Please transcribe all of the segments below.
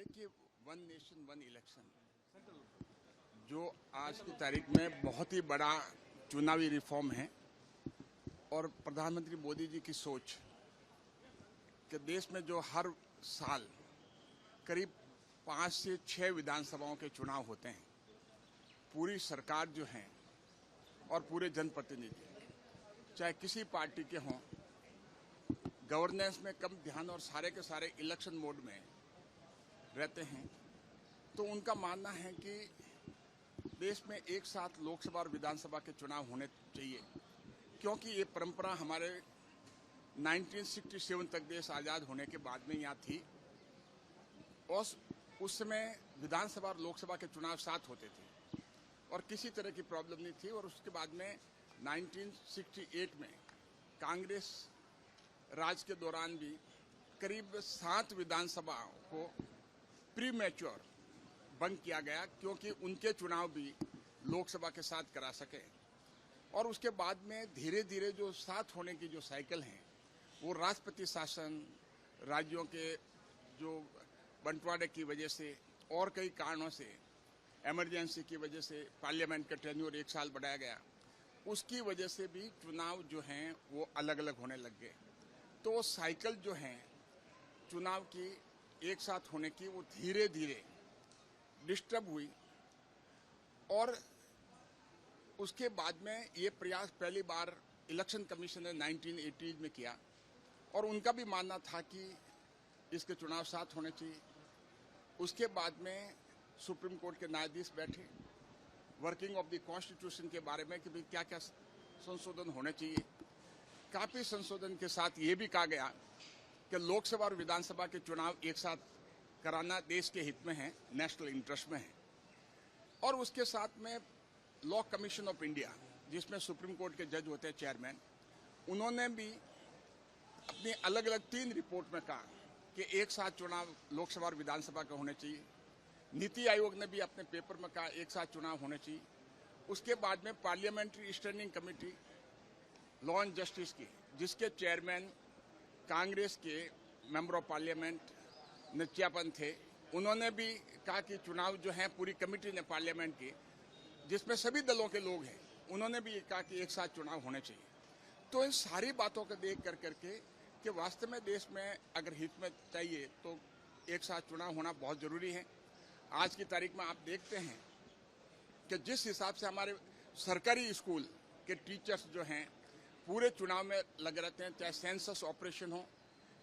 कि one nation one election जो आज की तारीख में बहुत ही बड़ा चुनावी रिफॉर्म है और प्रधानमंत्री मोदी जी की सोच कि देश में जो हर साल करीब 5 से 6 विधानसभाओं के चुनाव होते हैं, पूरी सरकार जो है और पूरे जनप्रतिनिधि चाहे किसी पार्टी के हों, गवर्नेंस में कम ध्यान और सारे के सारे इलेक्शन मोड में रहते हैं। तो उनका मानना है कि देश में एक साथ लोकसभा और विधानसभा के चुनाव होने चाहिए, क्योंकि ये परंपरा हमारे 1967 तक देश आज़ाद होने के बाद में यहाँ थी और उस समय विधानसभा और लोकसभा के चुनाव साथ होते थे और किसी तरह की प्रॉब्लम नहीं थी। और उसके बाद में 1968 में कांग्रेस राज के दौरान भी करीब 7 विधानसभाओं को प्री मैच्योर बंद किया गया, क्योंकि उनके चुनाव भी लोकसभा के साथ करा सके। और उसके बाद में धीरे धीरे जो साथ होने की जो साइकिल है वो राष्ट्रपति शासन, राज्यों के जो बंटवारे की वजह से और कई कारणों से, इमरजेंसी की वजह से पार्लियामेंट का टेन्योर 1 साल बढ़ाया गया, उसकी वजह से भी चुनाव जो हैं वो अलग अलग होने लग गए। तो साइकिल जो है चुनाव की एक साथ होने की वो धीरे धीरे डिस्टर्ब हुई। और उसके बाद में ये प्रयास पहली बार इलेक्शन कमीशन ने 1980 में किया और उनका भी मानना था कि इसके चुनाव साथ होने चाहिए। उसके बाद में सुप्रीम कोर्ट के न्यायाधीश बैठे, वर्किंग ऑफ द कॉन्स्टिट्यूशन के बारे में कि भाई क्या क्या संशोधन होने चाहिए। काफी संशोधन के साथ ये भी कहा गया कि लोकसभा और विधानसभा के चुनाव एक साथ कराना देश के हित में है, नेशनल इंटरेस्ट में है। और उसके साथ में लॉ कमीशन ऑफ इंडिया, जिसमें सुप्रीम कोर्ट के जज होते हैं चेयरमैन, उन्होंने भी अपनी अलग अलग 3 रिपोर्ट में कहा कि एक साथ चुनाव लोकसभा और विधानसभा के होने चाहिए। नीति आयोग ने भी अपने पेपर में कहा एक साथ चुनाव होने चाहिए। उसके बाद में parliamentary standing committee law and justice की, जिसके चेयरमैन कांग्रेस के मेंबर ऑफ पार्लियामेंट नचियापन थे, उन्होंने भी कहा कि चुनाव जो है पूरी कमेटी ने पार्लियामेंट की, जिसमें सभी दलों के लोग हैं, उन्होंने भी कहा कि एक साथ चुनाव होने चाहिए। तो इन सारी बातों को देख कर करके कि वास्तव में देश में अगर हित में चाहिए तो एक साथ चुनाव होना बहुत जरूरी है। आज की तारीख में आप देखते हैं कि जिस हिसाब से हमारे सरकारी स्कूल के टीचर्स जो हैं पूरे चुनाव में लगे रहते हैं, चाहे सेंसस ऑपरेशन हो,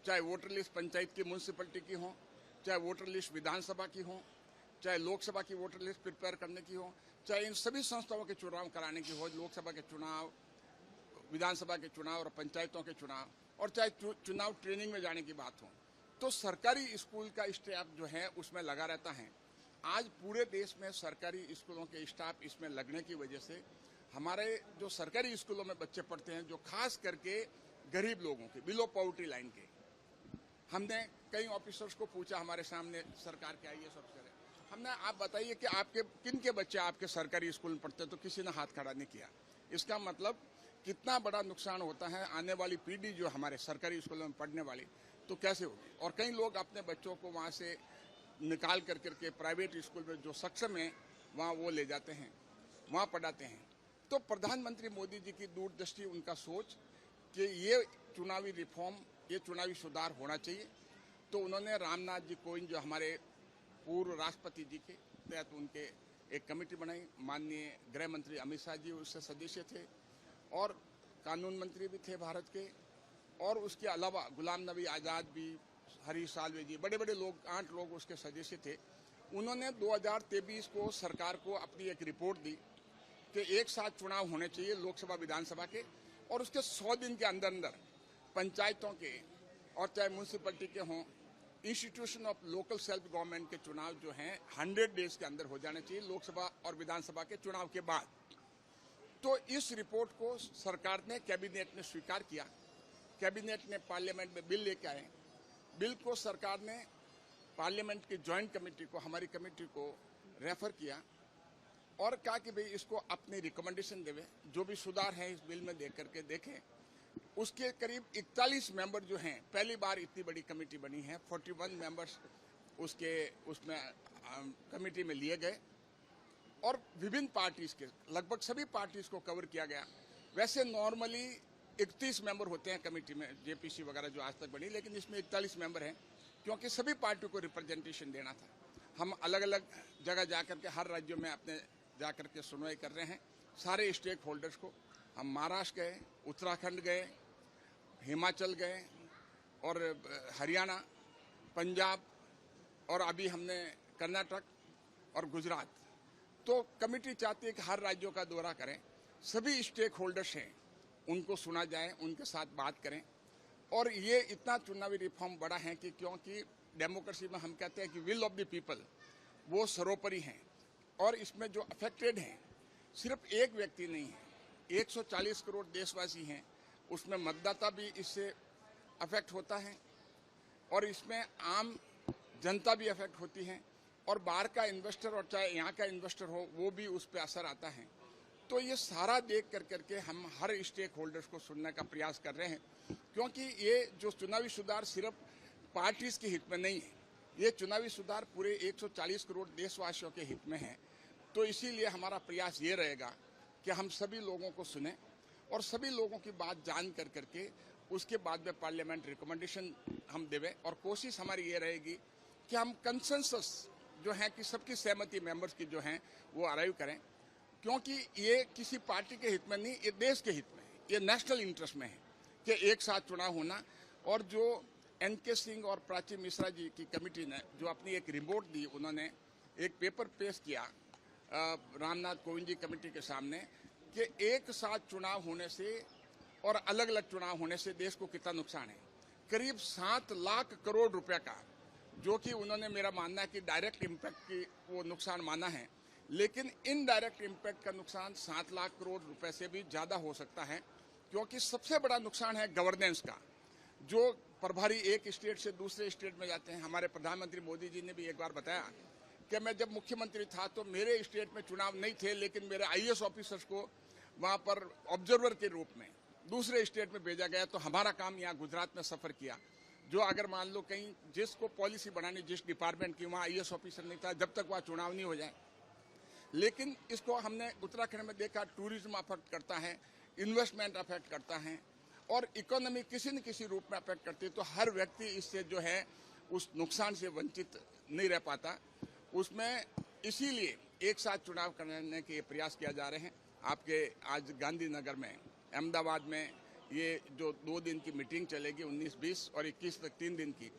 चाहे वोटर लिस्ट पंचायत की, म्यूनसिपलिटी की हो, चाहे वोटर लिस्ट विधानसभा की हो, चाहे लोकसभा की वोटर लिस्ट प्रिपेयर करने की हो, चाहे इन सभी संस्थाओं के चुनाव कराने की हो, लोकसभा के चुनाव, विधानसभा के चुनाव और पंचायतों के चुनाव, और चाहे चुनाव ट्रेनिंग में जाने की बात हो, तो सरकारी स्कूल का स्टाफ जो है उसमें लगा रहता है। आज पूरे देश में सरकारी स्कूलों के स्टाफ इसमें लगने की वजह से हमारे जो सरकारी स्कूलों में बच्चे पढ़ते हैं, जो खास करके गरीब लोगों के, बिलो पॉवर्टी लाइन के, हमने कई ऑफिसर्स को पूछा हमारे सामने, सरकार के आईएएस अफसर है, हमने आप बताइए कि आपके किन के बच्चे आपके सरकारी स्कूल में पढ़ते हैं, तो किसी ने हाथ खड़ा नहीं किया। इसका मतलब कितना बड़ा नुकसान होता है आने वाली पीढ़ी जो हमारे सरकारी स्कूलों में पढ़ने वाली, तो कैसे होगी। और कई लोग अपने बच्चों को वहाँ से निकाल कर करके प्राइवेट स्कूल में जो सक्षम है वहाँ वो ले जाते हैं, वहाँ पढ़ाते हैं। तो प्रधानमंत्री मोदी जी की दूरदृष्टि, उनका सोच कि ये चुनावी रिफॉर्म, ये चुनावी सुधार होना चाहिए। तो उन्होंने रामनाथ जी कोविंद जो हमारे पूर्व राष्ट्रपति जी के तहत उनके एक कमेटी बनाई, माननीय गृह मंत्री अमित शाह जी उससे सदस्य थे और कानून मंत्री भी थे भारत के, और उसके अलावा गुलाम नबी आज़ाद भी, हरीश साल्वे जी, बड़े बड़े लोग, 8 लोग उसके सदस्य थे। उन्होंने 2023 को सरकार को अपनी एक रिपोर्ट दी कि एक साथ चुनाव होने चाहिए लोकसभा विधानसभा के, और उसके 100 दिन के अंदर अंदर पंचायतों के और चाहे म्यूनसिपलिटी के हों, institution of local self government के चुनाव जो हैं 100 डेज के अंदर हो जाने चाहिए, लोकसभा और विधानसभा के चुनाव के बाद। तो इस रिपोर्ट को सरकार ने, कैबिनेट ने स्वीकार किया। कैबिनेट ने पार्लियामेंट में बिल लेके आए। बिल को सरकार ने पार्लियामेंट की ज्वाइंट कमेटी को, हमारी कमेटी को रेफर किया और कहा कि भाई इसको अपनी रिकमेंडेशन देवे, जो भी सुधार है इस बिल में देख करके देखें। उसके करीब 41 मेंबर जो हैं, पहली बार इतनी बड़ी कमेटी बनी है, 41 मेंबर्स उसमें कमेटी में लिए गए और विभिन्न पार्टीज के लगभग सभी पार्टीज को कवर किया गया। वैसे नॉर्मली 31 मेंबर होते हैं कमेटी में, जेपीसी वगैरह जो आज तक बनी, लेकिन इसमें 41 मेंबर हैं क्योंकि सभी पार्टियों को रिप्रेजेंटेशन देना था। हम अलग अलग जगह जाकर के हर राज्यों में अपने जाकर के सुनवाई कर रहे हैं सारे स्टेक होल्डर्स को। हम महाराष्ट्र गए, उत्तराखंड गए, हिमाचल गए और हरियाणा, पंजाब और अभी हमने कर्नाटक और गुजरात। तो कमेटी चाहती है कि हर राज्यों का दौरा करें, सभी स्टेक होल्डर्स हैं उनको सुना जाए, उनके साथ बात करें। और ये इतना चुनावी रिफॉर्म बड़ा है कि क्योंकि डेमोक्रेसी में हम कहते हैं कि विल ऑफ द पीपल वो सर्वोपरि हैं और इसमें जो अफेक्टेड हैं सिर्फ एक व्यक्ति नहीं है, 140 करोड़ देशवासी हैं, उसमें मतदाता भी इससे अफेक्ट होता है और इसमें आम जनता भी अफेक्ट होती है और बाहर का इन्वेस्टर और चाहे यहाँ का इन्वेस्टर हो वो भी उस पर असर आता है। तो ये सारा देख कर करके हम हर स्टेक होल्डर्स को सुनने का प्रयास कर रहे हैं क्योंकि ये जो चुनावी सुधार सिर्फ पार्टीज के हित में नहीं है, ये चुनावी सुधार पूरे 140 करोड़ देशवासियों के हित में है। तो इसीलिए हमारा प्रयास ये रहेगा कि हम सभी लोगों को सुने और सभी लोगों की बात जान कर करके उसके बाद में पार्लियामेंट रिकमेंडेशन हम देवें और कोशिश हमारी ये रहेगी कि हम कंसेंसस जो है कि सबकी सहमति मेंबर्स की जो है वो अराइव करें क्योंकि ये किसी पार्टी के हित में नहीं, ये देश के हित में, ये नेशनल इंटरेस्ट में है कि एक साथ चुनाव होना। और जो एनके सिंह और प्राची मिश्रा जी की कमेटी ने जो अपनी एक रिपोर्ट दी, उन्होंने एक पेपर पेश किया रामनाथ कोविंद जी कमेटी के सामने कि एक साथ चुनाव होने से और अलग अलग चुनाव होने से देश को कितना नुकसान है। करीब 7 लाख करोड़ रुपए का, जो कि उन्होंने मेरा मानना है कि डायरेक्ट इम्पैक्ट की वो नुकसान माना है, लेकिन इनडायरेक्ट इम्पैक्ट का नुकसान 7 लाख करोड़ रुपए से भी ज़्यादा हो सकता है क्योंकि सबसे बड़ा नुकसान है गवर्नेंस का। जो प्रभारी एक स्टेट से दूसरे स्टेट में जाते हैं, हमारे प्रधानमंत्री मोदी जी ने भी एक बार बताया कि मैं जब मुख्यमंत्री था तो मेरे स्टेट में चुनाव नहीं थे, लेकिन मेरे आईएएस ऑफिसर्स को वहाँ पर ऑब्जर्वर के रूप में दूसरे स्टेट में भेजा गया। तो हमारा काम यहाँ गुजरात में सफ़र किया, जो अगर मान लो कहीं जिसको पॉलिसी बनानी जिस डिपार्टमेंट की, वहाँ आईएएस ऑफिसर नहीं था, जब तक वहाँ चुनाव नहीं हो जाए। लेकिन इसको हमने उत्तराखंड में देखा, टूरिज्म अफेक्ट करता है, इन्वेस्टमेंट अफेक्ट करता है और इकोनॉमी किसी न किसी रूप में अफेक्ट करती है। तो हर व्यक्ति इससे जो है उस नुकसान से वंचित नहीं रह पाता उसमें, इसीलिए एक साथ चुनाव करने के प्रयास किया जा रहे हैं। आपके आज गांधीनगर में, अहमदाबाद में ये जो 2 दिन की मीटिंग चलेगी 19, 20 और 21 तक 3 दिन की,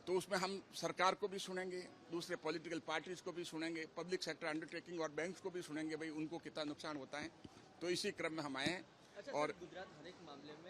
तो उसमें हम सरकार को भी सुनेंगे, दूसरे पॉलिटिकल पार्टीज को भी सुनेंगे, पब्लिक सेक्टर अंडरटेकिंग और बैंक्स को भी सुनेंगे, भाई उनको कितना नुकसान होता है। तो इसी क्रम में हम आए हैं। अच्छा, और गुजरात हर एक मामले में